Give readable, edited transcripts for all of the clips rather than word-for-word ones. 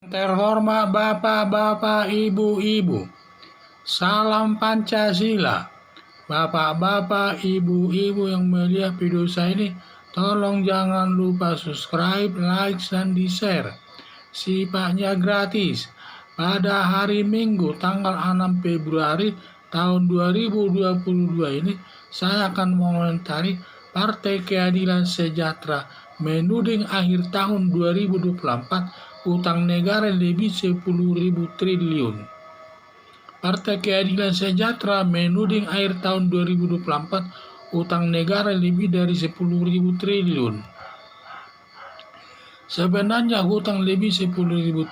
Terhormat Bapak-Bapak, Ibu-ibu, salam Pancasila. Bapak-bapak, Ibu-ibu yang melihat video saya ini, tolong jangan lupa subscribe, like, dan di-share. Sifatnya gratis. Pada hari Minggu tanggal 6 Februari tahun 2022 ini, saya akan mengomentari Partai Keadilan Sejahtera menuding akhir tahun 2024 utang negara lebih 10.000 triliun. Partai Keadilan Sejahtera menuding akhir tahun 2024 utang negara lebih dari 10.000 triliun. Sebenarnya hutang lebih 10.000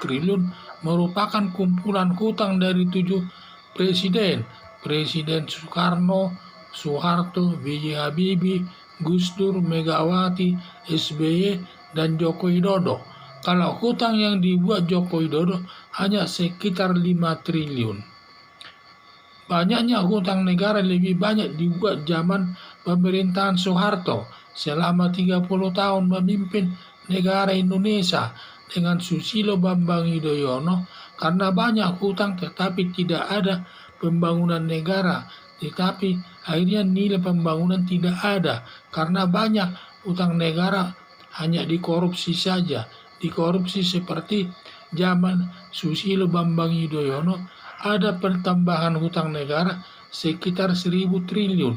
triliun merupakan kumpulan hutang dari 7 presiden. Presiden Soekarno, Soeharto, B.J. Habibie, Gus Dur, Megawati, SBY, dan Joko Widodo. Kalau hutang yang dibuat Joko Widodo hanya sekitar 5 triliun. Banyaknya hutang negara lebih banyak dibuat zaman pemerintahan Soeharto selama 30 tahun memimpin negara Indonesia dengan Susilo Bambang Yudhoyono, karena banyak hutang tetapi tidak ada pembangunan negara. Tetapi akhirnya nilai pembangunan tidak ada karena banyak hutang negara hanya dikorupsi saja. Dikorupsi seperti zaman Susilo Bambang Yudhoyono, ada pertambahan hutang negara sekitar 1.000 triliun,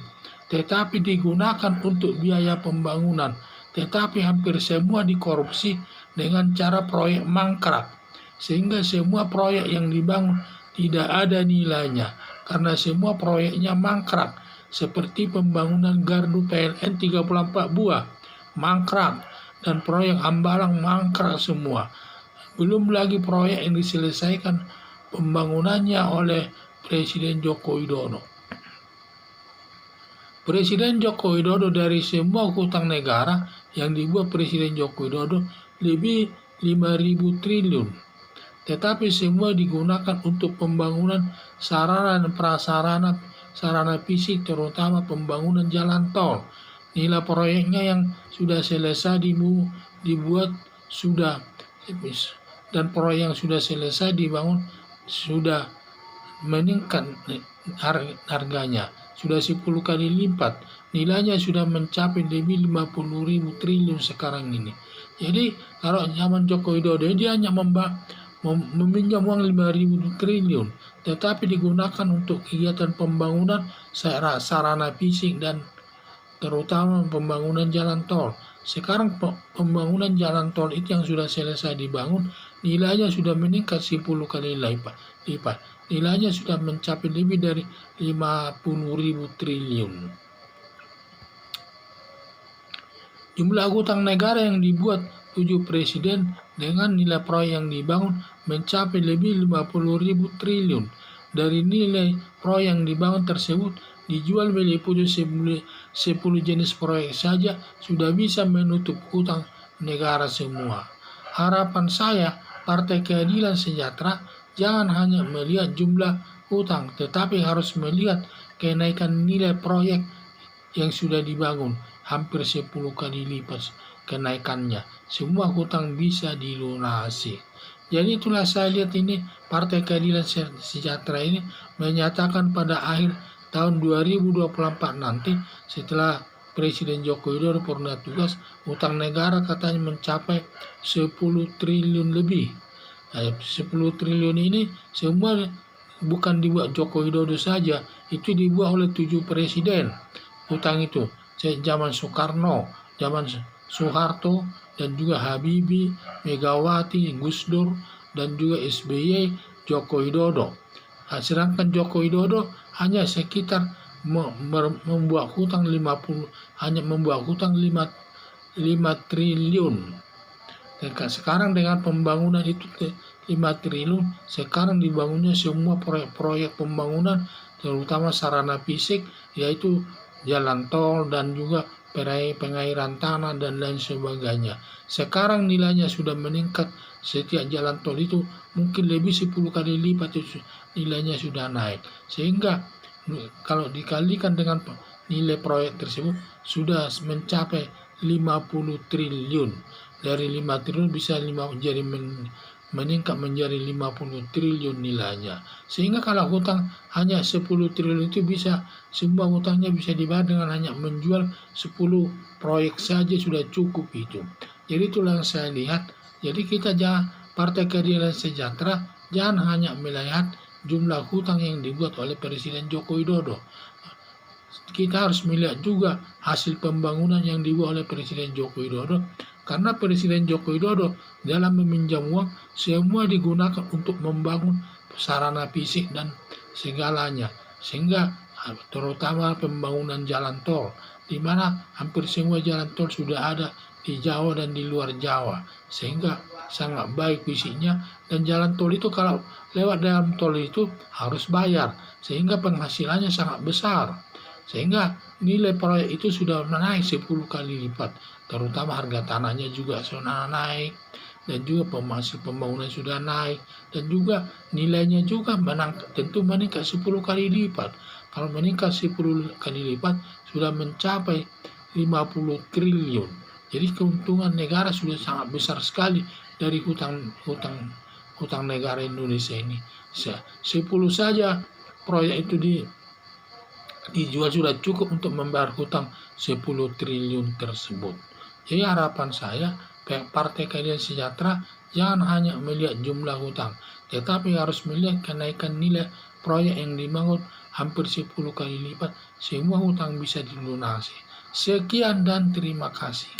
tetapi digunakan untuk biaya pembangunan, tetapi hampir semua dikorupsi dengan cara proyek mangkrak, sehingga semua proyek yang dibangun tidak ada nilainya, karena semua proyeknya mangkrak, seperti pembangunan gardu PLN 34 buah, mangkrak, dan proyek Hambalang mangkrak semua. Belum lagi proyek yang diselesaikan pembangunannya oleh Presiden Joko Widodo. Presiden Joko Widodo dari semua hutang negara yang dibuat Presiden Joko Widodo lebih 5.000 triliun. Tetapi semua digunakan untuk pembangunan sarana dan prasarana, sarana fisik, terutama pembangunan jalan tol. Nilai proyeknya yang sudah selesai dibuat sudah, dan proyek yang sudah selesai dibangun sudah meningkat harganya, sudah 10 kali lipat, nilainya sudah mencapai lebih 50.000 triliun sekarang ini. Jadi kalau zaman Joko Widodo dia hanya meminjam uang 5.000 triliun, tetapi digunakan untuk kegiatan pembangunan sarana fisik dan terutama pembangunan jalan tol. Sekarang pembangunan jalan tol itu yang sudah selesai dibangun, nilainya sudah meningkat 10 kali lipat. Nilainya sudah mencapai lebih dari 50.000 triliun. Jumlah hutang negara yang dibuat 7 presiden dengan nilai proyek yang dibangun mencapai lebih 50.000 triliun. Dari nilai proyek yang dibangun tersebut, dijual meliputi 10 jenis proyek saja sudah bisa menutup hutang negara semua. Harapan saya, Partai Keadilan Sejahtera jangan hanya melihat jumlah hutang, tetapi harus melihat kenaikan nilai proyek yang sudah dibangun, hampir 10 kali lipat kenaikannya. Semua hutang bisa dilunasi. Jadi itulah saya lihat ini Partai Keadilan Sejahtera ini menyatakan pada akhir tahun 2024 nanti, setelah Presiden Joko Widodo purna tugas, utang negara katanya mencapai 10 triliun lebih. 10 triliun ini semua bukan dibuat Joko Widodo saja, itu dibuat oleh 7 presiden. Utang itu zaman Soekarno, zaman Soeharto, dan juga Habibie, Megawati, Gus Dur, dan juga SBY, Joko Widodo. Sedangkan Joko Widodo hanya sekitar membuat hutang 5 triliun. Sekarang dengan pembangunan itu 5 triliun, sekarang dibangunnya semua proyek-proyek pembangunan, terutama sarana fisik, yaitu jalan tol dan juga pengairan tanah dan lain sebagainya. Sekarang nilainya sudah meningkat, setiap jalan tol itu mungkin lebih 10 kali lipat itu nilainya sudah naik. Sehingga kalau dikalikan dengan nilai proyek tersebut sudah mencapai 50 triliun. Dari 5 triliun bisa jadi meningkat menjadi 50 triliun nilainya. Sehingga kalau hutang hanya 10 triliun itu bisa, semua hutangnya bisa dibayar dengan hanya menjual 10 proyek saja sudah cukup itu. Jadi itulah yang saya lihat. Jadi kita jangan, Partai Keadilan Sejahtera jangan hanya melihat jumlah hutang yang dibuat oleh Presiden Joko Widodo. Kita harus melihat juga hasil pembangunan yang dibuat oleh Presiden Joko Widodo, karena Presiden Joko Widodo dalam meminjam uang semua digunakan untuk membangun sarana fisik dan segalanya, sehingga terutama pembangunan jalan tol, di mana hampir semua jalan tol sudah ada di Jawa dan di luar Jawa, sehingga sangat baik fisiknya. Dan jalan tol itu kalau lewat dalam tol itu harus bayar, sehingga penghasilannya sangat besar, sehingga nilai proyek itu sudah naik 10 kali lipat, terutama harga tanahnya juga sudah naik, dan juga hasil pembangunan sudah naik, dan juga nilainya juga tentu meningkat 10 kali lipat. Kalau meningkat 10 kali lipat sudah mencapai 50 triliun. Jadi keuntungan negara sudah sangat besar sekali dari hutang negara Indonesia ini. 10 saja proyek itu dijual sudah cukup untuk membayar hutang 10 triliun tersebut. Jadi harapan saya, Partai Keadilan Sejahtera jangan hanya melihat jumlah hutang, tetapi harus melihat kenaikan nilai proyek yang dibangun hampir 10 kali lipat, semua hutang bisa dilunasi. Sekian dan terima kasih.